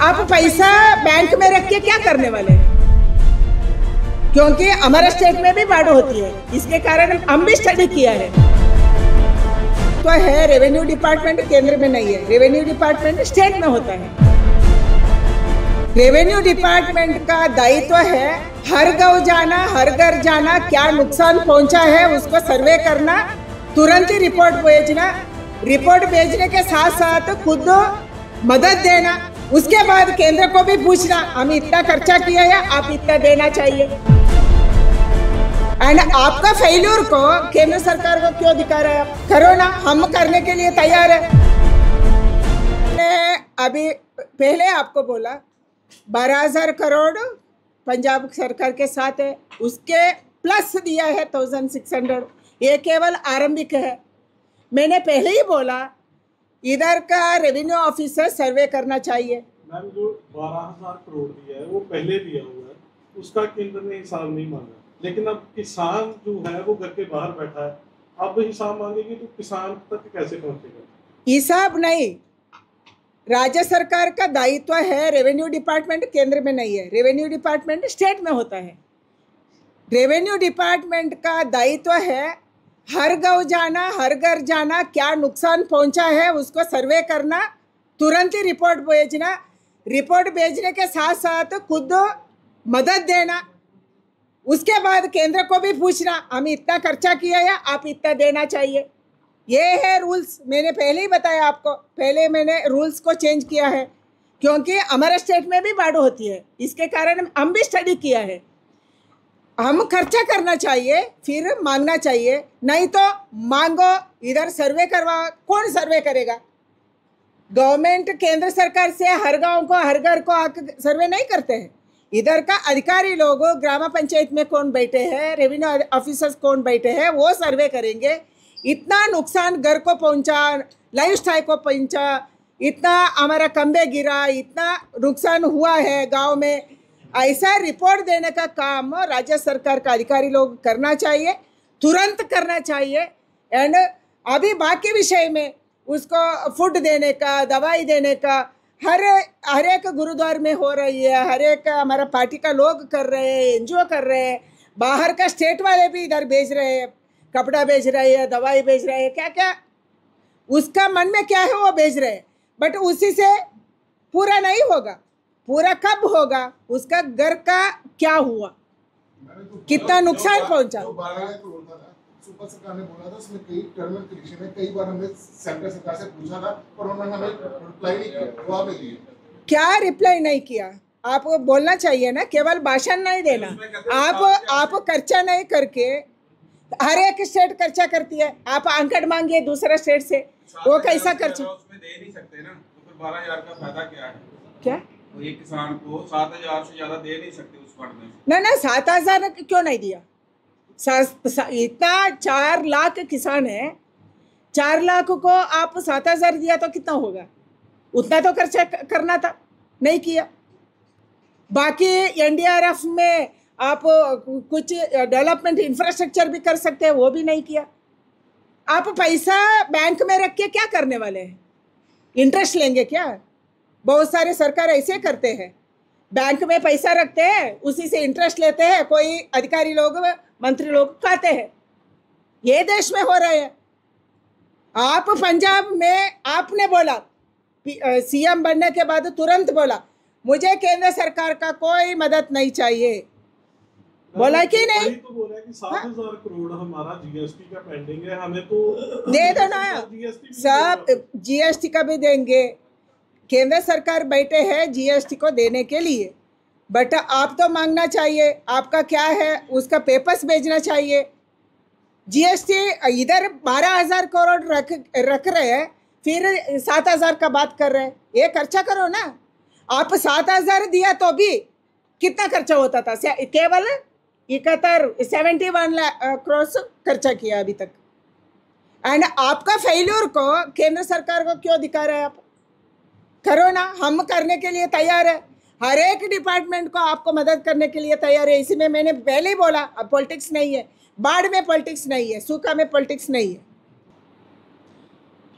आप पैसा बैंक में रख के क्या करने वाले हैं? क्योंकि हमारे स्टेट में भी बाढ़ होती है, इसके कारण हम भी स्टडी किया है। तो है रेवेन्यू डिपार्टमेंट केंद्र में नहीं है, रेवेन्यू डिपार्टमेंट स्टेट में होता है। रेवेन्यू डिपार्टमेंट का दायित्व है हर गांव जाना, हर घर जाना, क्या नुकसान पहुंचा है उसको सर्वे करना, तुरंत ही रिपोर्ट भेजना, रिपोर्ट भेजने के साथ साथ खुद मदद देना, उसके बाद केंद्र को भी पूछना हम इतना खर्चा किया है, आप इतना देना चाहिए। एंड आपका फेल्यूर को केंद्र सरकार को क्यों दिखा रहे हैं? करो ना, हम करने के लिए तैयार है। अभी पहले आपको बोला 12,000 करोड़ पंजाब सरकार के साथ है, उसके प्लस दिया है 1,600, ये केवल आरंभिक है। मैंने पहले ही बोला इधर का रेवेन्यू ऑफिसर सर्वे करना चाहिए। मैम जो 12,000 करोड़ दिया है वो पहले दिया हुआ है, उसका केंद्र ने हिसाब नहीं मांगा, लेकिन अब किसान जो है वो घर के बाहर बैठा है, अब हिसाब मांगेगी तो किसान तक कैसे पहुंचेगा? हिसाब नहीं, राज्य सरकार का दायित्व है, रेवेन्यू डिपार्टमेंट केंद्र में नहीं है, रेवेन्यू डिपार्टमेंट स्टेट में होता है। रेवेन्यू डिपार्टमेंट का दायित्व है हर गांव जाना, हर घर जाना, क्या नुकसान पहुंचा है उसको सर्वे करना, तुरंत ही रिपोर्ट भेजना, रिपोर्ट भेजने के साथ साथ खुद मदद देना, उसके बाद केंद्र को भी पूछना हम इतना खर्चा किया है, आप इतना देना चाहिए। ये है रूल्स, मैंने पहले ही बताया आपको, पहले मैंने रूल्स को चेंज किया है क्योंकि हमारे स्टेट में भी बाढ़ होती है, इसके कारण हम भी स्टडी किया है। हम खर्चा करना चाहिए फिर मांगना चाहिए, नहीं तो मांगो इधर सर्वे करवा, कौन सर्वे करेगा? गवर्नमेंट केंद्र सरकार से हर गांव को, हर घर को आकर सर्वे नहीं करते हैं। इधर का अधिकारी लोग ग्राम पंचायत में कौन बैठे हैं, रेवेन्यू ऑफिसर्स कौन बैठे हैं, वो सर्वे करेंगे। इतना नुकसान घर को पहुंचा, लाइफ स्टाइल को पहुंचा, इतना हमारा खंबे गिरा, इतना नुकसान हुआ है गांव में, ऐसा रिपोर्ट देने का काम राज्य सरकार का अधिकारी लोग करना चाहिए, तुरंत करना चाहिए। एंड अभी बाकी विषय में उसको फूड देने का, दवाई देने का हर एक गुरुद्वार में हो रही है, हर एक हमारा पार्टी का लोग कर रहे हैं, एनजीओ कर रहे हैं, बाहर का स्टेट वाले भी इधर भेज रहे हैं, कपड़ा भेज रहे हैं, दवाई भेज रहे हैं, क्या क्या उसका मन में क्या है वो भेज रहे हैं, बट उसी से पूरा नहीं होगा। पूरा कब होगा? उसका घर का क्या हुआ, कितना नुकसान पहुंचा। सुपर सरकार ने बोला था उसमें कई टर्मिनल कनेक्शन है, कई बार हमने सेंट्रल सरकार से पूछा था पर उन्होंने हमें रिप्लाई नहीं किया, जवाब नहीं दिया। क्या रिप्लाई नहीं किया? आपको बोलना चाहिए ना, केवल भाषण नहीं देना। आप खर्चा नहीं करके, हर एक स्टेट खर्चा करती है, आप अंकड़ मांगिए दूसरा स्टेट से, वो कैसा खर्चा? उसमें दे नहीं सकते ना, तो फिर 12,000 का फायदा क्या है? क्या एक किसान को 7,000 से ज्यादा दे नहीं सकते उस फंड में। ना 7,000 क्यों नहीं दिया? इतना 4 लाख किसान है, 4 लाख को आप 7,000 दिया तो कितना होगा? उतना तो खर्चा करना था, नहीं किया। बाकी एनडीआरएफ में आप कुछ डेवलपमेंट इंफ्रास्ट्रक्चर भी कर सकते हैं, वो भी नहीं किया। आप पैसा बैंक में रख के क्या करने वाले हैं? इंटरेस्ट लेंगे क्या? बहुत सारे सरकार ऐसे करते हैं, बैंक में पैसा रखते हैं, उसी से इंटरेस्ट लेते हैं, कोई अधिकारी लोग, मंत्री लोग खाते हैं। ये देश में हो रहे हैं। आप पंजाब में आपने बोला, सीएम बनने के बाद तुरंत बोला मुझे केंद्र सरकार का कोई मदद नहीं चाहिए, बोला कि नहीं? तो बोला कि 7,000 करोड़ हमारा जीएसटी का पेंडिंग है, हमें तो दे दो ना, सब जीएसटी का भी देंगे। केंद्र सरकार बैठे हैं जीएसटी को देने के लिए, बट आप तो मांगना चाहिए, आपका क्या है उसका पेपर्स भेजना चाहिए। जीएसटी इधर 12,000 करोड़ रख रहे हैं, फिर 7,000 का बात कर रहे हैं। ये खर्चा करो ना। आप 7,000 दिया तो भी कितना खर्चा होता था? केवल 71 करोड़ खर्चा किया अभी तक। एंड आपका फेल्यूर को केंद्र सरकार को क्यों दिखा रहे हैं? आप करो ना, हम करने के लिए तैयार है, हर एक डिपार्टमेंट को आपको मदद करने के लिए तैयार है। इसमें मैंने पहले ही बोला, अब पॉलिटिक्स नहीं है, बाढ़ में पॉलिटिक्स नहीं है, सूखा में पॉलिटिक्स नहीं है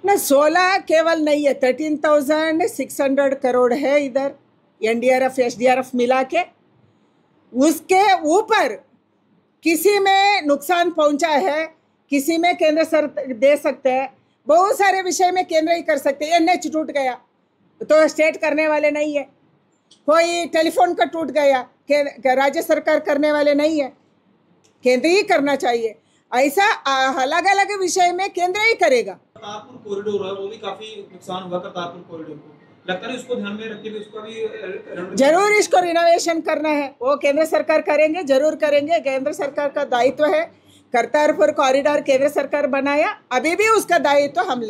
ना। 16 केवल नहीं है, 13,600 करोड़ है इधर। NDRF SDRF मिला के, उसके ऊपर किसी में नुकसान पहुंचा है, किसी में केंद्र सरकार दे सकते हैं, बहुत सारे विषय में केंद्र ही कर सकते हैं। NH टूट गया तो स्टेट करने वाले नहीं है, कोई टेलीफोन का टूट गया राज्य सरकार करने वाले नहीं है, केंद्र ही करना चाहिए। ऐसा अलग अलग विषय में केंद्र ही करेगा। करतारपुर कॉरिडोर है, वो भी काफी नुकसान हुआ करतारपुर कॉरिडोर को, लगता है उसको ध्यान में रख के उसका भी जरूर इसको रिनोवेशन करना है, वो केंद्र सरकार करेंगे, जरूर करेंगे। केंद्र सरकार का दायित्व है। करतारपुर कॉरिडोर केंद्र सरकार बनाया, अभी भी उसका दायित्व हम लेंगे।